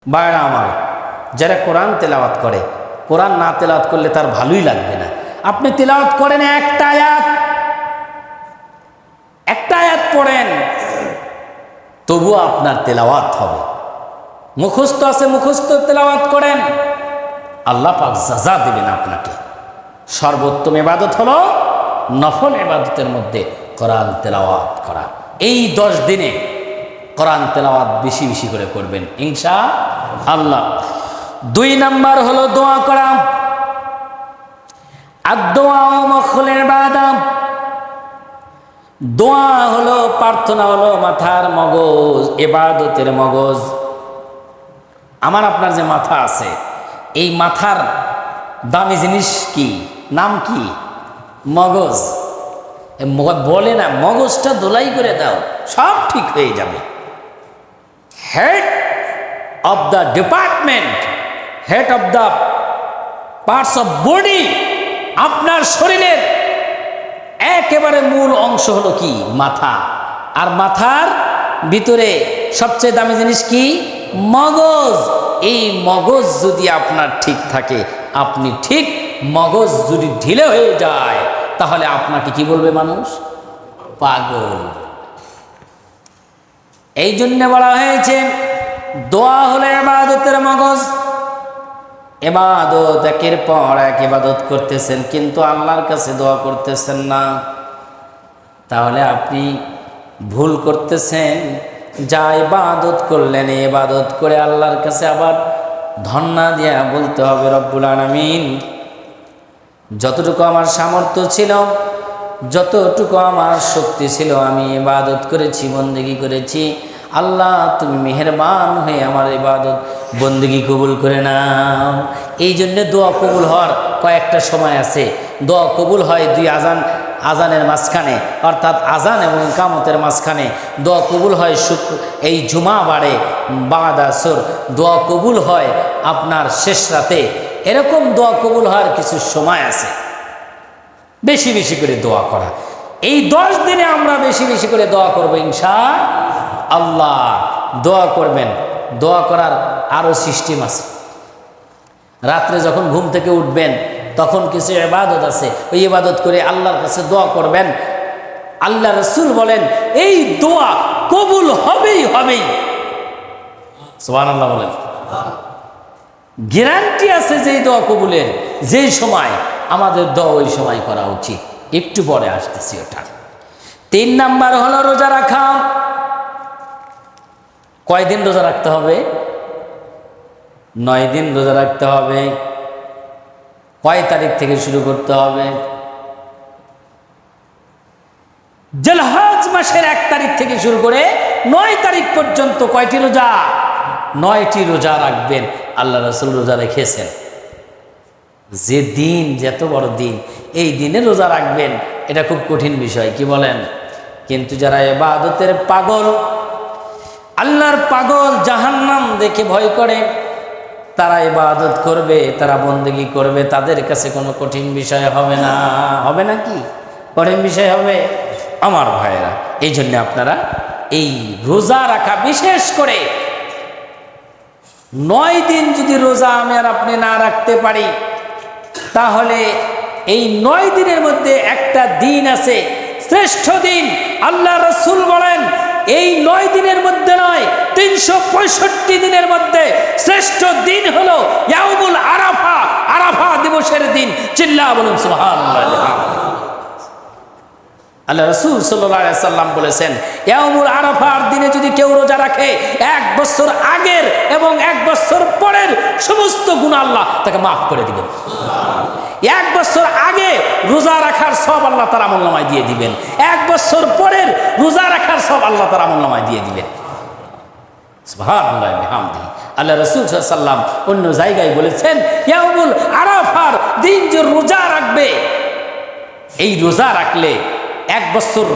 ভাইরা আমার, যারা কোরআন তেলাওয়াত করে, কোরআন না তেলাওয়াত করলে তার ভালোই লাগবে না। আপনি তেলাওয়াত করেন একটা আয়াত পড়েন, তবুও আপনার তেলাওয়াত হবে। মুখস্থ আছে, মুখস্থ তেলাওয়াত করেন, আল্লাহ পাক যাজা দেবেন আপনাকে। সর্বোত্তম ইবাদত হলো নফল ইবাদতের মধ্যে কোরআন তেলাওয়াত করা। এই 10 দিনে কোরআন তেলাওয়াত বেশি বেশি করে করবেন ইনশাআল্লাহ। 2 নাম্বার হলো দোয়া করা। আদ-দুআ মুখুল ইবাদাত। দোয়া হলো, প্রার্থনা হলো মাথার মগজ, ইবাদতের মগজ। আমার আপনার যে মাথা আছে, এই মাথার দামি জিনিস কি, নাম কি? মগজ। বলে না মগজটা দোলাই করে দাও, সব ঠিক হয়ে যাবে। Head of the department, head of the parts of body, আপনার শরীরের একেবারে মূল অংশ হলো কি? মাথা। আর মাথার ভিতরে সবচেয়ে দামি জিনিস কি? মগজ। এই মগজ যদি আপনার ঠিক থাকে, আপনি ঠিক। মগজ যদি ঢিলে হয়ে যায়, তাহলে আপনাকে কি বলবে মানুষ? পাগল। এই জন্য বলা হয়েছে দোয়া হলো ইবাদতের মগজ। ইবাদত, একের পর এক ইবাদত করতেছেন, কিন্তু আল্লাহর কাছে দোয়া করতেছেন না, তাহলে আপনি ভুল করতেছেন। যা ইবাদত করলেন, ইবাদত করে আল্লাহর কাছে আবার ধন্না দিয়া বলতে হবে, রব্বুল আলামিন, যতটুকু আমার সামর্থ্য ছিল, যতটুকু আমার শক্তি ছিল, আমি ইবাদত করেছি, বন্দেগী করেছি। আল্লাহ, তুমি মেহেরবান হয়ে আমার ইবাদত বন্দেগী কবুল করে নাও। এই জন্য দোয়া কবুল হওয়ার কয়েকটা সময় আছে। দোয়া কবুল হয় 2 আজানের মাঝখানে, অর্থাৎ আজান এবং ইকামতের মাঝখানে। দোয়া কবুল হয় এই জুমা বারে বাদ আসর। দোয়া কবুল হয় আপনার শেষ রাতে। এরকম দোয়া কবুল হওয়ার কিছু সময় আছে। বেশি বেশি করে দোয়া করা। এই 10 দিনে আমরা বেশি বেশি করে দোয়া করবো ইনশাআল্লাহ। দোয়া করবেন। দোয়া করার আরো সিস্টেম আছে। রাত্রে যখন ঘুম থেকে উঠবেন, তখন কিছু ইবাদত আছে, ওই ইবাদত করে আল্লাহর কাছে দোয়া করবেন। আল্লাহ রাসূল বলেন, এই দোয়া কবুল হবেই হবেই। সুবহানাল্লাহ বলেন। গ্যারান্টি আছে যে এই দোয়া কবুলের। যেই সময় আমাদের দোয়া, ওই সময় করা উচিত। একটু পরে আসতেছি ওটা। 3 নাম্বার হলো রোজা রাখা। কয়দিন রোজা রাখতে হবে? 9 দিন রোজা রাখতে হবে। কয় তারিখ থেকে শুরু করতে হবে? জিলহজ মাসের 1 তারিখ থেকে শুরু করে 9 তারিখ পর্যন্ত কয়টি রোজা? 9টি রোজা রাখবেন। আল্লাহ রাসূল রোজা রেখেছেন। যে দিন, যত বড় দিন, এই দিনে রোজা রাখবেন, এটা খুব কঠিন বিষয়, কি বলেন? কিন্তু যারা ইবাদতের পাগল, আল্লাহর পাগল, জাহান্নাম দেখে ভয় করে, তারা ইবাদত করবে, তারা বন্দেগী করবে, তাদের কাছে কোনো কঠিন বিষয় হবে না। হবে না কি? কঠিন বিষয় হবে আমার ভাইয়েরা। এই জন্য আপনারা এই রোজা রাখা, বিশেষ করে 9 দিন যদি রোজা আমি আর আপনি না রাখতে পারি, তাহলে এই 9 দিনের মধ্যে একটা দিন আছে, শ্রেষ্ঠ দিন। আল্লাহ রাসূল বলেন, এই 9 দিনের মধ্যে নয়, 365 দিনের মধ্যে শ্রেষ্ঠ দিন হলো ইয়াউমুল আরাফা। আরাফা দিবসের দিন। চিল্লা বলুন সুবহানাল্লাহ। আল্লাহ রাসূল সাল্লাল্লাহু আলাইহি সাল্লাম বলেছেন, ইয়াউমুল আরাফার দিনে যদি কেউ রোজা রাখে, 1 বছর আগের এবং 1 বছর পরের সমস্ত গুনাহ আল্লাহ তাকে মাফ করে দিবেন। 1 বছর আগে রোজা রাখার সব আল্লাহ তার আমলনামায় দিয়ে দিবেন। 1 বছর পরের রোজা রাখার সব আল্লাহ তার আমলনামায় দিয়ে দিবেন। সুবহানাল্লাহি বিহামদিহি। আল্লাহ রাসূল সাল্লাল্লাহু আলাইহি সাল্লাম অন্য জায়গায় বলেছেন, ইয়াউমুল আরাফার দিন যে রোজা রাখবে, এই রোজা রাখলে 1 বছর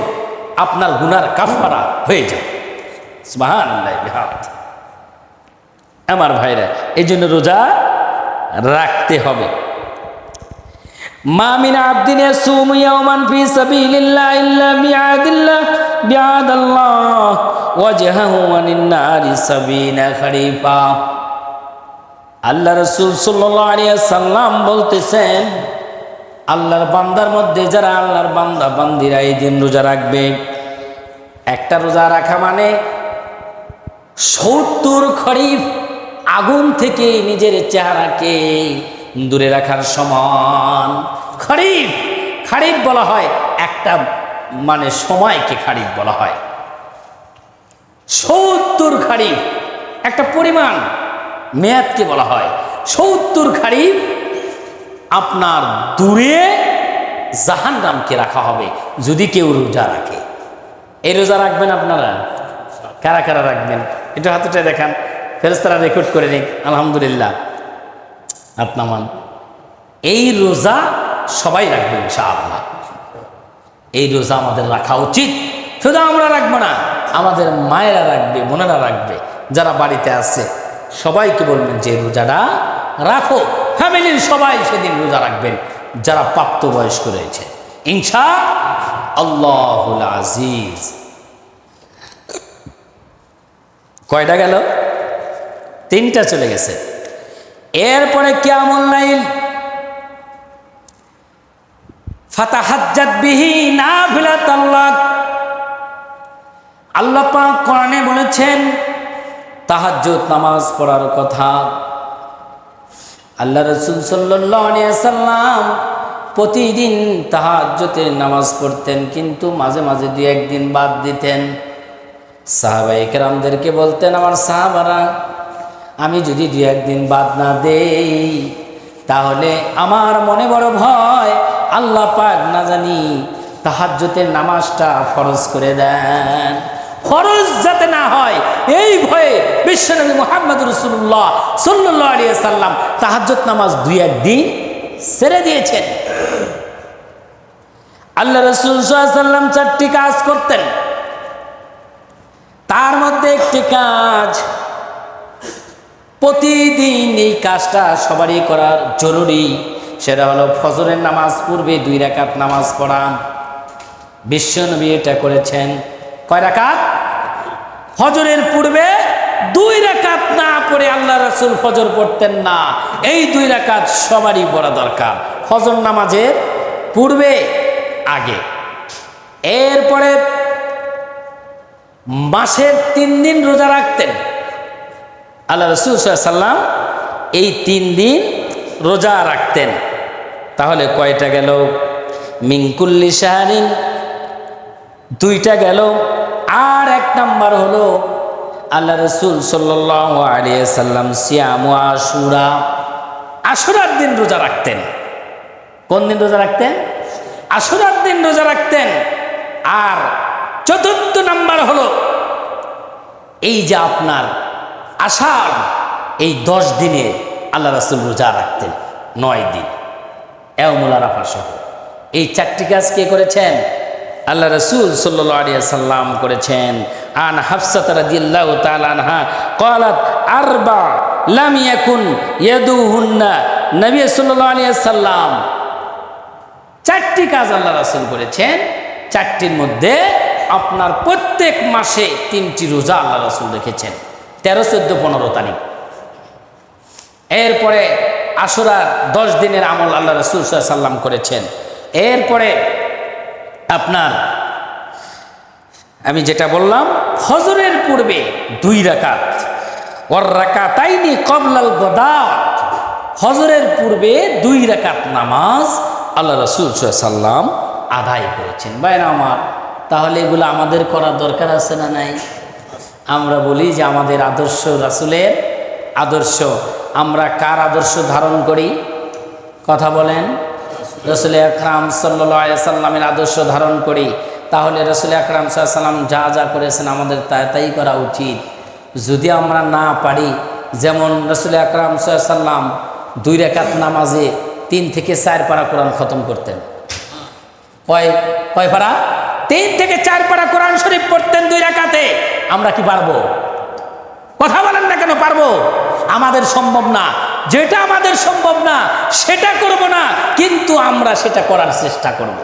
আপনার গুনার কাফারা হয়ে যায়। সুবহানাল্লাহি বিহামদিহি। আমার ভাইরা, এই জন্য রোজা রাখতে হবে। মা মিন আবদিন ইয়াসুমু ইয়াওমান ফি সাবিলিল্লাহ ইল্লা বিআদাল্লাহ ওয়াজহাহু আনিন নারি 70 খরিফা। আল্লাহ রাসূল সাল্লাল্লাহু আলাইহি সাল্লাম বলতেছেন, আল্লাহর বান্দার মধ্যে যারা আল্লাহর বান্দা বান্দিরা এই দিন রোজা রাখবে, একটা রোজা রাখা মানে ৭০ খরিফ আগুন থেকে নিজের চেহারাকে দূরে রাখার সমান। খরিফ, খরিফ বলা হয় একটা মানে সময়কে খরিফ বলা হয়। ৭০ খরিফ একটা পরিমাণ, মেয়াদকে বলা হয়। ৭০ খরিফ আপনার দূরে জাহান্নামকে রাখা হবে যদি কেউ রোজা রাখে। এই রোজা রাখবেন আপনারা? কারা কারা রাখবেন একটু হাতটা দেখান, ফেরেশতারা রেকর্ড করে নিন। আলহামদুলিল্লাহ, হাত নামান। এই রোজা সবাই রাখবে ইনশাআল্লাহ। এই রোজা আমাদের রাখা উচিত। শুধু আমরা রাখবো না, আমাদের মায়েরা রাখবে, বোনেরা রাখবে, যারা বাড়িতে আছে সবাইকে বলবেন যে রোজাটা রাখো। ফ্যামিলির সবাই সেদিন রোজা রাখবেন যারা প্রাপ্তবয়স্ক রয়েছে ইনশাআল্লাহুল আজিজ। কয়টা গেল? 3টা চলে গেছে। এরপরে কিয়ামুল লাইল, ফাতাহাজ্জাত বিহি নাফিলাতান লাক। আল্লাহ পাক কোরআনে বলেছেন তাহাজ্জুদ নামাজ পড়ার কথা। আল্লাহ রাসূল সাল্লাল্লাহু আলাইহি সাল্লাম প্রতিদিন তাহাজ্জুদের নামাজ পড়তেন, কিন্তু মাঝে মাঝে 2-1 দিন বাদ দিতেন। সাহাবায়ে কেরামদেরকে বলতেন, আমার সাহাবারা, আমি যদি 2-1 দিন বাদ না দেই তাহলে আমার মনে বড় ভয় আল্লাহ পাক না জানি তাহাজ্জুদের নামাজটা ফরজ করে দেন। ফরজ যাতে না হয় এই ভয়ে বিশ্বনবী মুহাম্মদ রাসূলুল্লাহ সাল্লাল্লাহু আলাইহি সাল্লাম তাহাজ্জুদ নামাজ 2-1 দিন ছেড়ে দিয়েছেন। আল্লাহ রাসূল সাল্লাল্লাহু আলাইহি সাল্লাম 4টি কাজ করতেন, তার মধ্যে একটি কাজ প্রতিদিন এই কাজটা সবারই করার জরুরি, সেটা হলো ফজরের নামাজ পূর্বে 2 রাকাত নামাজ পড়া। বিশ্বনবী এটা করেছেন। কয় রাকাত? ফজরের পূর্বে 2 রাকাত না পড়ে আল্লাহ রাসূল ফজর পড়তেন না। এই 2 রাকাত সবারই পড়া দরকার, ফজর নামাজের পূর্বে আগে। এরপরে মাসের 3 দিন রোজা রাখতেন আল্লাহ রাসূল সাল্লাল্লাহু আলাইহি সাল্লাম। এই 3 দিন রোজা রাখতেন। তাহলে কয়টা গেল? মিন কুল্লি শাহরিন 2টা গেল। আর 1 নাম্বার হলো আল্লাহ রাসূল সাল্লাল্লাহু আলাইহি সাল্লাম সিয়ামু আশুরা, আশুরার দিন রোজা রাখতেন। কোন দিন রোজা রাখতেন? আশুরার দিন রোজা রাখতেন। আর 4র্থ নাম্বার হলো এই যে আপনার আষাঢ়, এই 10 দিনে আল্লাহ রাসূল রোজা রাখতেন 9 দিন, ইয়াউমুল আরাফা সহ। এই 4টি কাজ কে করেছেন? আল্লাহ রাসূল সাল্লাল্লাহু আলাইহি সাল্লাম করেছেন। আন হাফসা রাদিয়াল্লাহু তাআলা আনহা ক্বালাত আরবা লাম ইয়াকুন ইয়াদুহুন্না নবী সাল্লাল্লাহু আলাইহি সাল্লাম। 4টি কাজ আল্লাহ রাসূল করেছেন। 4টির মধ্যে আপনার প্রত্যেক মাসে 3টি রোজা আল্লাহ রাসূল রেখেছেন, 13, 14, 15 তারিখ। এরপরে আশুরার 10 দিনের আমল আল্লাহ রাসূল সাল্লাল্লাহু আলাইহি সাল্লাম করেছেন। এরপরে আপনার আমি যেটা বললাম, ফজরের পূর্বে 2 রাকাত, ওয়ার রাকাতাইনি ক্বাবলাল গাদাত, ফজরের পূর্বে 2 রাকাত নামাজ আল্লাহ রাসূল সাল্লাল্লাহু আলাইহি সাল্লাম আদায় করেছেন। ভাইরা আমার, তাহলে এগুলো আমাদের করার দরকার আছে না নাই? আমরা বলি যে আমাদের আদর্শ রাসূলের আদর্শ। আমরা কার আদর্শ ধারণ করি? কথা বলেন। রাসূল আকরাম সাল্লাল্লাহু আলাইহি সাল্লামের আদর্শ ধারণ করি। তাহলে রাসূল আকরাম সাল্লাল্লাহু আলাইহি সাল্লাম যা যা করেছেন আমাদের তাই করা উচিত। যদি আমরা না পারি, যেমন রাসূল আকরাম সাল্লাল্লাহু আলাইহি সাল্লাম 2 রাকাত নামাজে 3 থেকে 4 পারা কোরআন খতম করতেন। কয় পারা? 3 থেকে 4 পারা কোরআন শরীফ পড়তেন 2 রাকাতে। আমরা কি পারবো? কথা বলেন না কেন? পারবো? আমাদের সম্ভব না। যেটা আমাদের সম্ভব না সেটা করব না, কিন্তু আমরা সেটা করার চেষ্টা করব।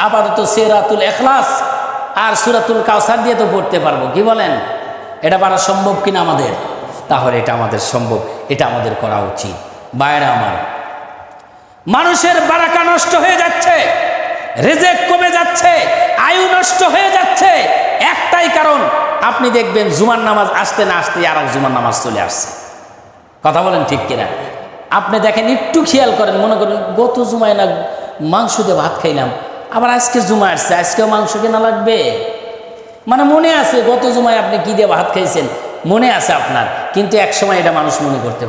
আপাতত সূরাতুল ইখলাস আর সূরাতুল কাউসার দিয়ে তো পড়তে পারবো, কি বলেন? এটা পারা সম্ভব কিনা আমাদের? তাহলে এটা আমাদের সম্ভব, এটা আমাদের করা উচিত। ভাইরা আমার, মানুষের বারাকা নষ্ট হয়ে যাচ্ছে, রিজিক কমে যাচ্ছে, আয়ু নষ্ট হয়ে যাচ্ছে, একটাই কারণ। আপনি দেখবেন জুমার নামাজ আসতে না আসতে আর এক জুমার নামাজ চলে আসছে। কথা বলেন ঠিক কিনা? আপনি দেখেন, একটু খেয়াল করেন, মনে করেন গত জুমায় না মাংস দিয়ে ভাত খাইলাম, আবার আজকে জুমা আসছে, আজকেও মাংস কেনা লাগবে। মানে মনে আছে গত জুমায় আপনি কি দিয়ে ভাত খাইছেন, মনে আছে আপনার, কিন্তু এক সময় এটা মানুষ মনে করতে পারে।